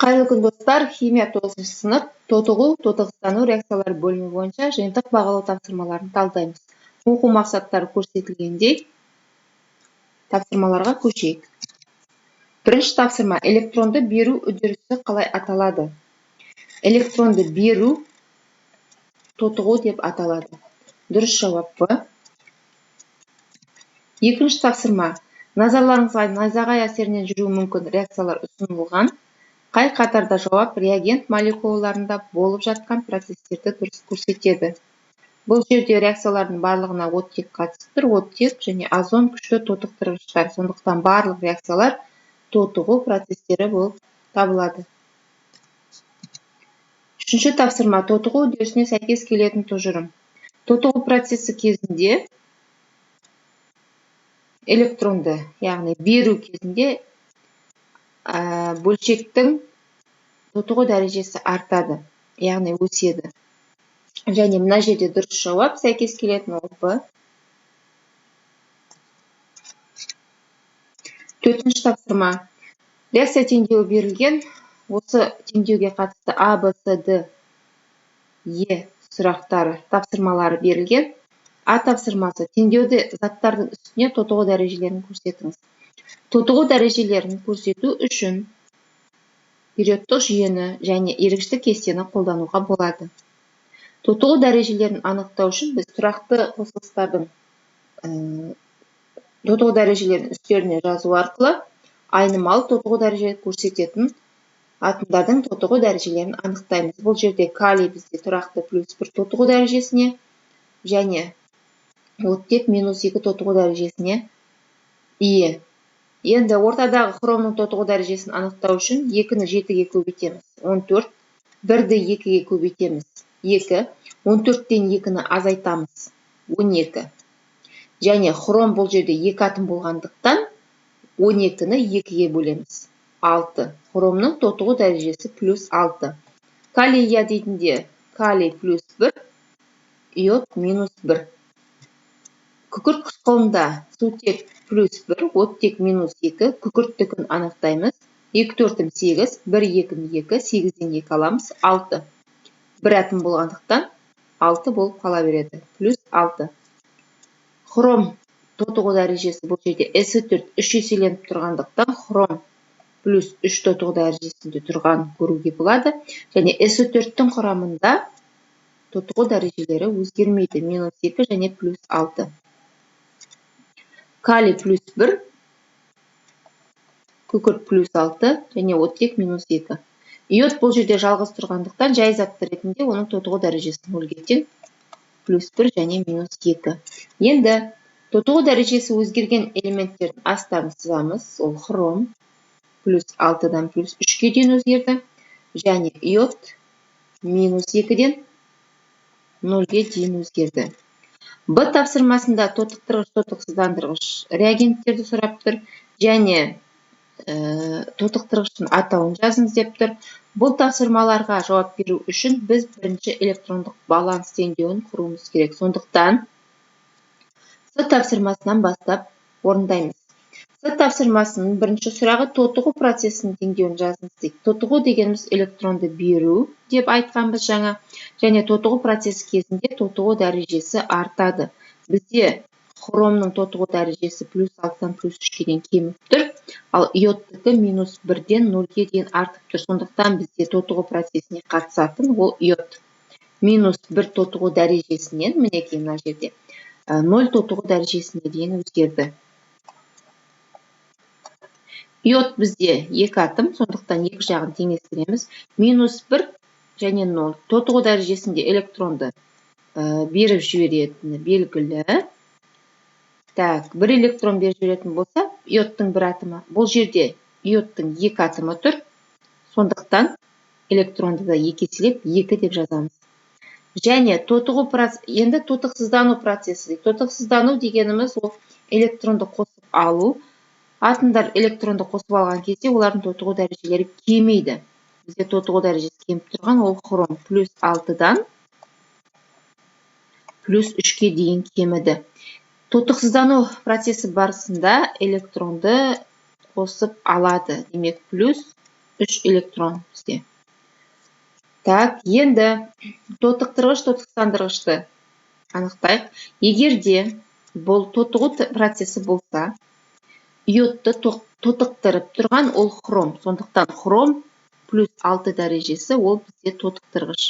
Қайырлы күн достар, химия 9 сынып тотығу, тотығыстану реакциялары бөлімі бойынша жиынтық бағалау тапсырмаларын талдаймыз. Оқу мақсаттары көрсетілгендей тапсырмаларға көшейік. Бірінші тапсырма: электронды беру үдерісі қалай аталады? Электронды беру тотығу деп аталады. Дұрыс жауап Б. Екінші тапсырма: назарларыңызға найзағай әсерінен жүруі мүмкін реакциялар ұсынылған. Қай қатарда жауап реагент молекулаларында болып жатқан процестерді дұрыс көрсетеді? Бұл жерде реакциялардың барлығына оттек қатысып тұр, оттек және озон күшті тотықтырғыштар. Сондықтан барлық реакциялар тотығу процестері болып табылады. Үшінші тапсырма: тотығу үдерісіне сәйкес келетін тұжырым. Тотығу процесі кезінде электронды, яғни беру кезінде бөлшектің тотығу дәрежесі артады, яғни өседі. Және мына жерде дұрыс жауап сәйкес келетін ол Б. Төртінші тапсырма: реакция теңдеуі берілген. Осы теңдеуге қатысты А, Б, С, Д, Е сұрақтары тапсырмалары берілген. А тапсырмасы: теңдеуді заттардың үстіне тотығу дәрежелерін көрсетіңіз. Тотығу дәрежелерін көрсету үшін периодтық жүйені және ерікшті кестені қолдануға болады. Тотығу дәрежелерін анықтау үшін біз тұрақты қосылыстардың тотығу дәрежелерін үстеріне жазу арқылы айнымалы тотығу дәрежелерін көрсететін атомдардың тотығу дәрежелерін анықтаймыз. Бұл жерде калий бізде тұрақты +1 тотығу дәрежесіне және оттек -2 тотығу дәрежесіне ие. Енді ортадағы хромның тотығу дәрежесін анықтау үшін 2-ні 7-ге көбейтеміз 14, 1-ді 2-ге көбейтеміз 2, 14-тен 2-ні азайтамыз 12. Және хром бұл жерде 2 атом болғандықтан 12-ні 2-ге бөлеміз 6. Хромның тотығу дәрежесі +6. Калий иодидінде калий +1, иод -1. Күкірт қышқылында сутек +1, оттек -2, күкірттікін анықтаймыз. 2, 4, 8, 1, 2, 2, 8-ден 2 аламыз 6. Бір атом болғандықтан 6 болып қала береді, +6. Хром тотығу дәрежесі бұл жерде S4 3 еселеніп тұрғандықтан хром +3 тотығу дәрежесінде тұрған көруге болады. Және S4-тің құрамында тотығу дәрежелері өзгермейді, -2 және +6. Калий +1, күкірт +6 және оттек -2. Иод бұл жерде жалғыз тұрғандықтан жай затты ретінде оның тотығу дәрежесі 0-ге тең, +1 және -2. Енді тотығу дәрежесі өзгерген элементтердің астарын сызамыз. Ол хром +6-дан +3-ге дейін өзгерді. Және иод -2-ден 0-ге дейін өзгерді. Б тапсырмасында тотықтырғыш, тотықсыздандырғыш реагенттерді сұрап тұр және тотықтырғыштың атауын жазыңыз деп тұр. Бұл тапсырмаларға жауап беру үшін біз бірінші электрондық баланс теңдеуін құруымыз керек. Сондықтан С тапсырмасынан бастап орындаймыз. С тапсырмасының бірінші сұрағы тотығу процесінің теңдеуін жазыңыз дейді. Тотығу дегеніміз электронды беру деп айтқанбыз жаңа. Және тотығу процесі кезінде тотығу дәрежесі артады. Бізде хромның тотығу дәрежесі +6-дан +3-ге дейін кеміп тұр, ал иодтікі -1-ден 0-ге дейін артып тұр. Сондықтан бізде тотығу процесіне қатысатын ол иод. -1 тотығу дәрежесінен, мінекей мына жерде, 0 тотығу дәрежесіне дейін өзгерді. Иод бізде 2 атом, сондықтан екі жағын теңестіреміз. -1 және 0. Тотығу дәрежесінде электронды беріп жіберетіні белгілі. Бір электрон беріп жіберетін болса, иодтың бір атомы. Бұл жерде иодтың 2 атомы тұр. Сондықтан электронды да 2 еселеп 2 деп жазамыз. Және енді тотықсыздану процесі. Тотықсыздану дегеніміз ол электронды қосып алу. Атомдар электронды қосып алған кезде олардың тотығу дәрежелері кемейді. Бізде тотығу дәрежесі кеміп тұрған ол хром +6-дан +3-ке дейін кеміді. Тотықсыздану процесі барысында электронды қосып алады. Демек, 3 электрон бізде. Так, енді тотықтырғыш тотықсандырғышты анықтайық. Егерде бұл тотығу процесі болса, иодты тотықтырып тұрған ол хром. Сондықтан хром плюс 6 дәрежесі ол бізде тотықтырғыш.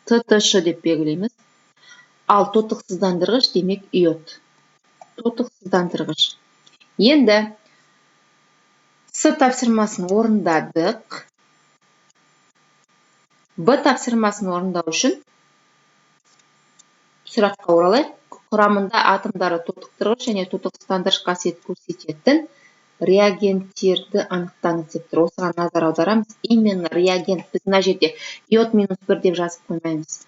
ТТШ деп белгілейміз. Ал тотықсыздандырғыш демек иод. Тотықсыздандырғыш. Енді С тапсырмасын орындадық. Б тапсырмасын орындау үшін сұраққа оралайық. Құрамында атомдары тотықтырғыш және тотықсыздандырғыш қасиет көрсететін реагенттерді анықтаңыз деп тұр. Осыған назар аударамыз. Именно реагент. Біз мына жерде иод -1 деп жазып қоймаймыз.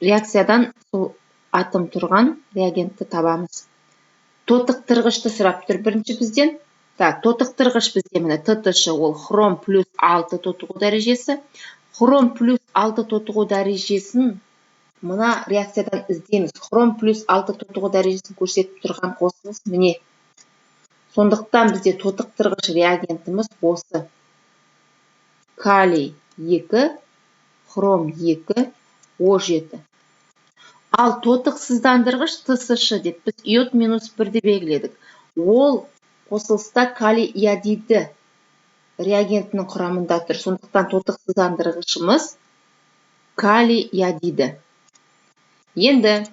Реакциядан сол атом тұрған реагентті табамыз. Тотықтырғышты сұрап тұр бірінші бізден. Так, тотықтырғыш бізде міне ТТШ ол хром плюс 6 тотығу дәрежесі. Хром плюс 6 тотығу дәрежесін мына реакциядан іздейміз. Хром плюс 6 тотығу дәрежесін көрсетіп тұрған қосылыс міне. Сондықтан бізде тотықтырғыш реагентіміз осы. Калий 2, хром 2, О7. Ал тотықсыздандырғыш ТСШ деп біз иод -1-ді белгіледік. Ол қосылыста калий иодиді реагентінің құрамында тұр. Сондықтан тотықсыздандырғышымыз калий иодиді. Енді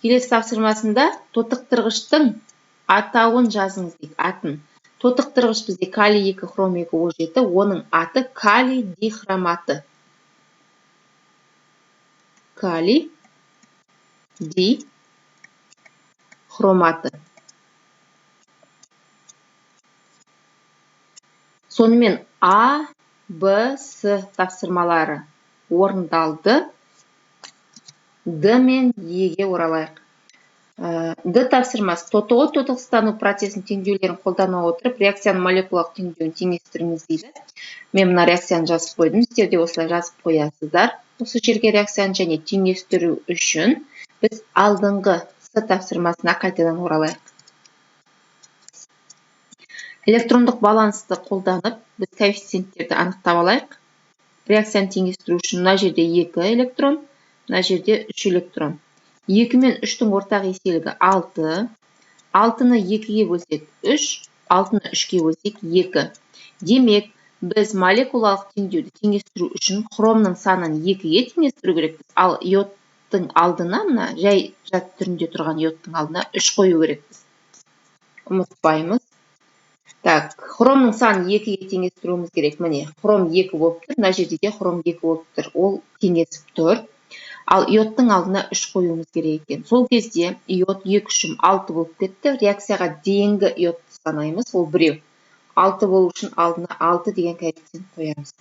келесі тапсырмасында тотықтырғыштың атауын жазыңыз дейік, атын. Тотықтырғыш бізде калий 2, хром 2, О7, оның аты калий дихроматы. Калий дихроматы. Сонымен А, Б, С тапсырмалары орындалды. Д мен Еге оралайық. Д тапсырмасы тотығу тотықсыздану процесінің теңдеулерін қолдана отырып, реакцияның молекулалық теңдеуін теңестіріңіз дейді. Мен мына реакцияны жазып қойдым. Сіздер де осылай жазып қоясыздар. Осы жерге реакцияны және теңестіру үшін біз алдыңғы С тапсырмасына қайтадан оралайық. Электрондық балансты қолданып, біз коэффициенттерді анықтап алайық. Реакцияны теңестіру үшін мына жерде 2 электрон, мына жерде 3 электрон. 2 мен 3-тің ортақ еселігі 6. 6-ны 2-ге бөлсек 3, 6-ны 3-ге бөлсек 2. Демек, біз молекулалық теңдеуді теңестіру үшін хромның санын 2-ге теңестіру керекпіз. Ал иодтың алдына, мына жай жат түрінде тұрған иодтың алдына 3 қою керекпіз. Ұмытпаймыз. Так, хромның санын 2-ге теңестіруіміз керек. Міне, хром 2 болып тұр, мына жерде де хром 2 болып тұр. Ол теңесіп тұр. Ал иодтың алдына 3 қоюымыз керек екен. Сол кезде иод 2 үшім 6 болып кетті. Реакцияға дейінгі иодты санаймыз, ол біреу. 6 болу үшін алдына 6 деген коэффициент қоямыз.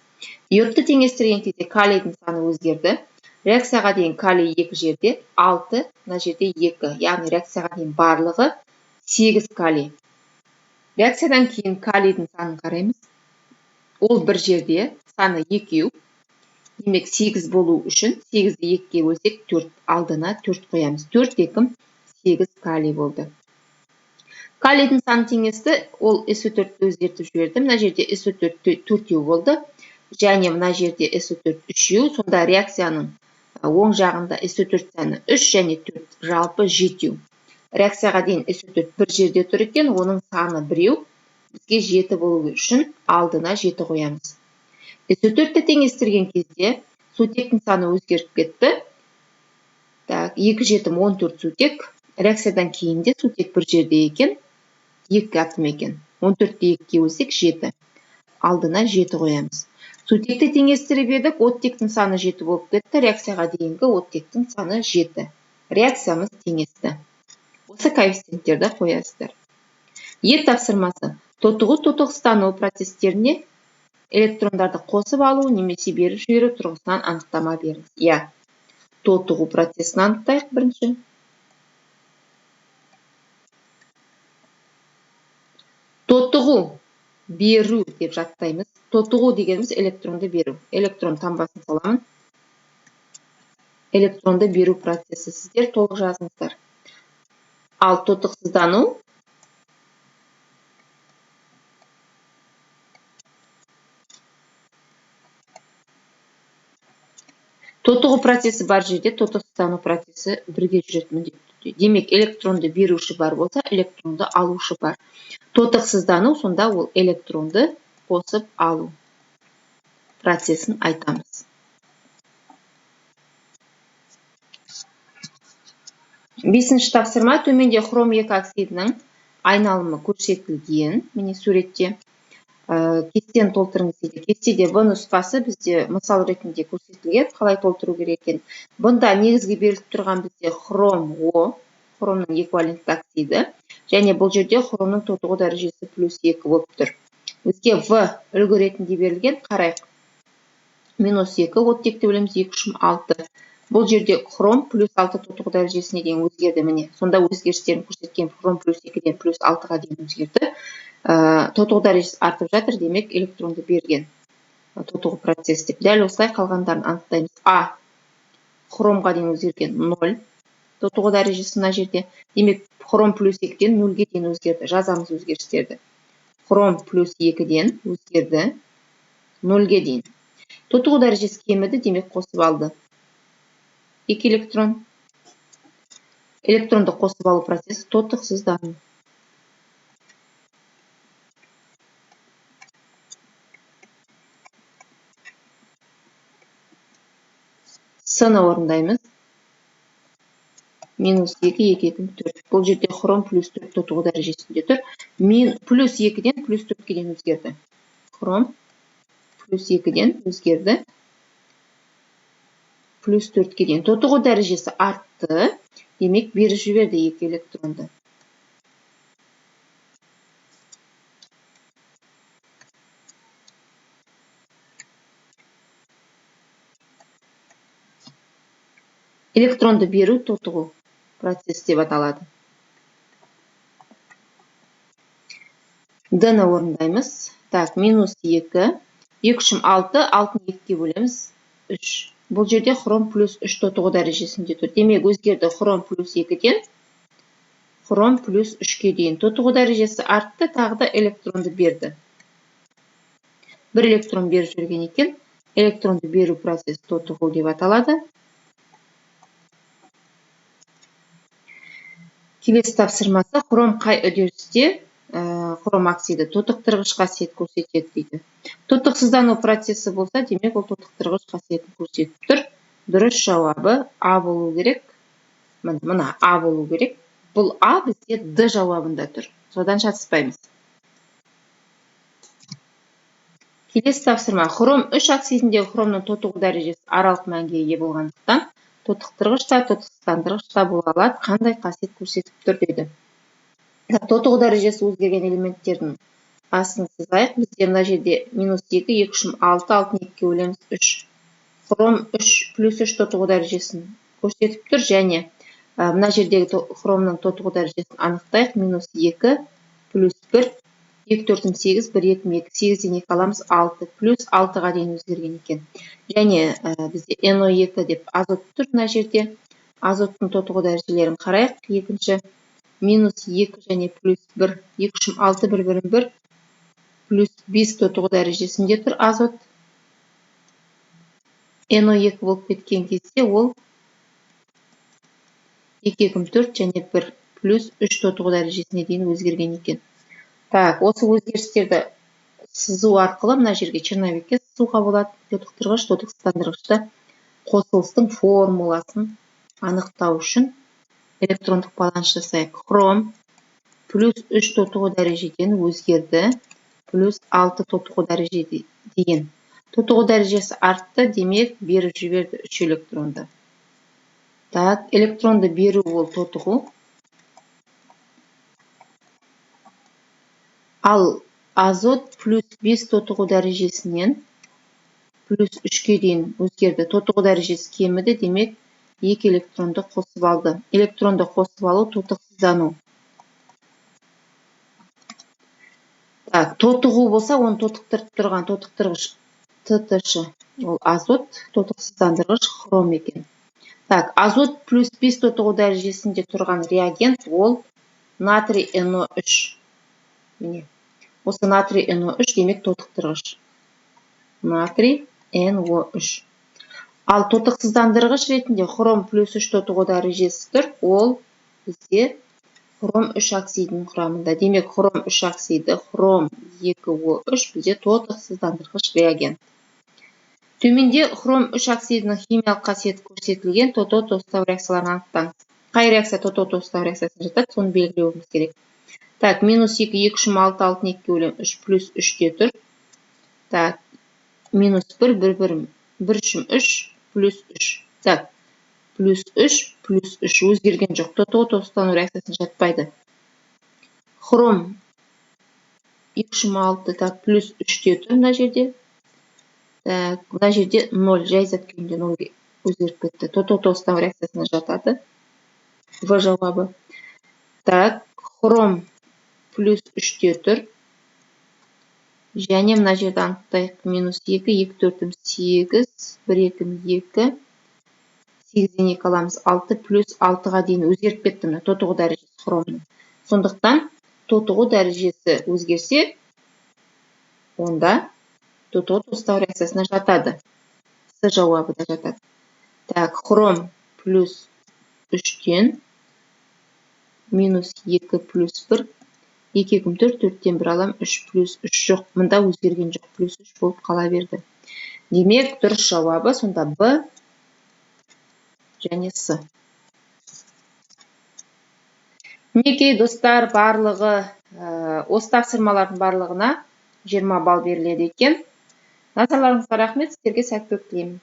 Иодты теңестірген кезде калийдің саны өзгерді. Реакцияға дейін калий 2 жерде, 6, мына жерде 2. Яғни реакцияға дейін барлығы 8 калий. Реакциядан кейін калийдің санын қараймыз. Ол бір жерде, саны 2. Демек 8 болу үшін 8-ді 2-ге бөлсек 4, алдына 4 қоямыз. 4 2 8 калий болды. Калийдің саны теңесті, ол SO4-ті өзгертіп жіберді. Мына жерде SO4 4 болды. Және мына жерде SO4 3. Сонда реакцияның оң жағында SO4 саны 3 және 4, жалпы 7. Реакцияға дейін SO4 бір жерде тұр екен, оның саны біреу. Бізге 7 болу үшін алдына 7 қоямыз. SO4-ті теңестірген кезде сутектің саны өзгеріп кетті. Так, 2 7 14 сутек. Реакциядан кейін де сутек бір жерде екен. 2 атом екен. 14-ті 2-ге бөлсек 7. Алдына 7 қоямыз. Сутекті теңестіріп едік, оттектің саны 7 болып кетті. Реакцияға дейінгі оттектің саны 7. Реакциямыз теңесті. Осы коэффициенттерді қоясыздар. Е тапсырмасы тотығу тотықсыздану процестеріне электрондарды қосып алу немесе беріп жіберу тұрғысынан анықтама беріңіз. Я, тотығу процесін анықтайық бірінші. Тотығу беру деп жаттаймыз. Тотығу дегеніміз электронды беру. Электрон таңбасын саламын. Электронды беру процесі. Сіздер толық жазыңыздар. Ал тотықсыздану тотығу процесі бар жерде тотықсыздану процесі бірге жүреді міндетті түрде. Демек, электронды беруші бар болса, электронды алушы бар. Тотықсыздану сонда ол электронды қосып алу процесін айтамыз. Бесінші тапсырма, төменде хром 2 оксидінің айналымы көрсетілген. Міне суретте кестені толтырыңыз дейді. Кестеде В нұсқасы бізде мысал ретінде көрсетілген, қалай толтыру керек екен. Бұнда негізгі беріліп тұрған бізде хром О, хромның эквивалентті оксиді, және бұл жерде хромның тотығу дәрежесі +2 болып тұр. Бізге В үлгі ретінде берілген, қарайық. -2, оттекті білеміз 2,6. Бұл жерде хром +6 тотығу дәрежесіне дейін өзгерді. Міне, сонда өзгерістерін көрсеткен хром +2-ден +6-ға дейін өзгерді. Тотығу дәрежесі артып жатыр, демек электронды берген тотығу процесі деп. Дәл осылай қалғандарын анықтаймыз. А хромға дейін өзгерген 0 тотығу дәрежесі мына жерде. Демек хром +2-ден 0-ге дейін өзгерді. Жазамыз өзгерістерді. Хром +2-ден өзгерді 0-ге дейін. Тотығу дәрежесі кеміді, демек қосып алды. 2 электрон. Электронды қосып алу процесі тотықсыздану. С-ны орындаймыз. -2, 2,4. Бұл жерде хром +4 тотығу дәрежесінде тұр. +2-ден +4-ге дейін өзгерді. Хром +2-ден өзгерді. +4-ге дейін. Тотығу дәрежесі артты. Демек, беріп жіберді 2 электронды. Электронды беру тотығу процесі деп аталады. Д-ны орындаймыз. Так, -2, 2,6, 6-ны 2-ге бөлеміз 3. Бұл жерде хром +3 тотығу дәрежесінде тұр. Демек, өзгерді хром +2-ден хром +3-ге дейін. Тотығу дәрежесі артты, тағы да электронды берді. Бір электрон беріп жүрген екен. Электронды беру процесі тотығу деп аталады. Келесі тапсырмасы, хром қай үдерісте хром оксиді тотықтырғыш қасиет көрсетеді дейді. Тотықсыздану процесі болса, демек ол тотықтырғыш қасиетін көрсетіп тұр. Дұрыс жауабы А болу керек. Мына А болу керек. Бұл А бізде Д жауабында тұр. Содан шатыспаймыз. Келесі тапсырма, хром 3 оксидіндегі хромның тотығу дәрежесі аралық мәнге ие болғандықтан тотықтырғыш та тотықсыздандырғыш та бола алады. Қандай қасиет көрсетіп тұр деді. Тотығу дәрежесі өзгерген элементтердің асын сызайық. Бізде мына жерде -2, 2,6, 6-ны 2-ге бөлеміз 3. Хром +3 тотығу дәрежесін көрсетіп тұр, және мына жердегі хромның тотығу дәрежесін анықтайық. -2 +1, 2, 4, 8, 1, 2, 2, 8-ден 2 аламыз 6, +6-ға дейін өзгерген екен. Және бізде NO2 деп азот тұр мына жерде. Азоттың тотығу дәрежелерін қарайық. Екінші -2 және +1, 2,6, 1,1, +5 тотығу дәрежесінде тұр азот. NO2 болып кеткен кезде ол 2,4 және 1, +3 тотығу дәрежесіне дейін өзгерген екен. Так, осы өзгерістерді сызу арқылы мына жерге черновикке сызуға болады. Тотықтырғыш, тотықсыздандырғышты қосылыстың формуласын анықтау үшін электрондық баланс жасайық. Хром +3 тотығу дәрежеден өзгерді, +6 тотығу дәрежеде дейін. Тотығу дәрежесі артты, демек беріп жіберді 3 электронды. Так, электронды беру ол тотығу. Ал азот +5 тотығу дәрежесінен +3-ге дейін өзгерді. Тотығу дәрежесі кеміді, демек 2 электронды қосып алды. Электронды қосып алу тотықсыздану. Так, тотығу болса, оны тотықтырып тұрған тотықтырғыш ТТШ, ол азот, тотықсыздандырғыш хром екен. Так, азот +5 тотығу дәрежесінде тұрған реагент ол натрий NO3. Міне, осы натрий NO3 демек тотықтырғыш. Натрий NO3. Ал тотықсыздандырғыш ретінде хром плюс 3 тотығу дәрежесі тұр. Ол бізде хром 3 оксидінің құрамында. Демек, хром 3 оксиді, хром 2O3 бізде тотықсыздандырғыш реагент. Төменде хром 3 оксидінің химиялық қасиеті көрсетілген тоту-тостау реакцияларын анықтаңыз. Қай реакция тоту-тостау реакциясына жатады, соны белгілеуіміз керек. Так, минус 2, 2 үшім 6, 6 2 өлем 3 плюс 3-те тұр. Так, минус 1, 1 1, 1 үшім 3 плюс 3. Так, плюс 3, плюс 3 өзгерген жоқ. Тоту-тостану реакциясына жатпайды. Хром 2 үшім 6, так, плюс 3-те тұр мына жерде. Так, мына жерде 0, жай зат күйінде 0 өзгеріп кетті. Тоту-тостану реакциясына жатады. В жауабы. Так, хром плюс 3-те тұр. Және мына жерді анықтайық. Минус 2, 2 4-ім 8, 1 2-ім 2, 8-ден 2 аламыз 6, плюс 6-ға дейін өзгеріп кетті мына тотығу дәрежесі хромның. Сондықтан тотығу дәрежесі өзгерсе, онда тоту-тостау реакциясына жатады. С жауабы да жатады. Так, хром плюс 3-тен минус 2 плюс 1, 2 2-ім 4, 4-тен 1 алам, 3 плюс 3 жоқ. Мында өзгерген жоқ, плюс 3 болып қала берді. Демек, дұрыс жауабы сонда Б және С. Мінекей достар, барлығы, осы тапсырмалардың барлығына 20 балл беріледі екен. Назарларыңызға рахмет, сіздерге сәттілік тілеймін.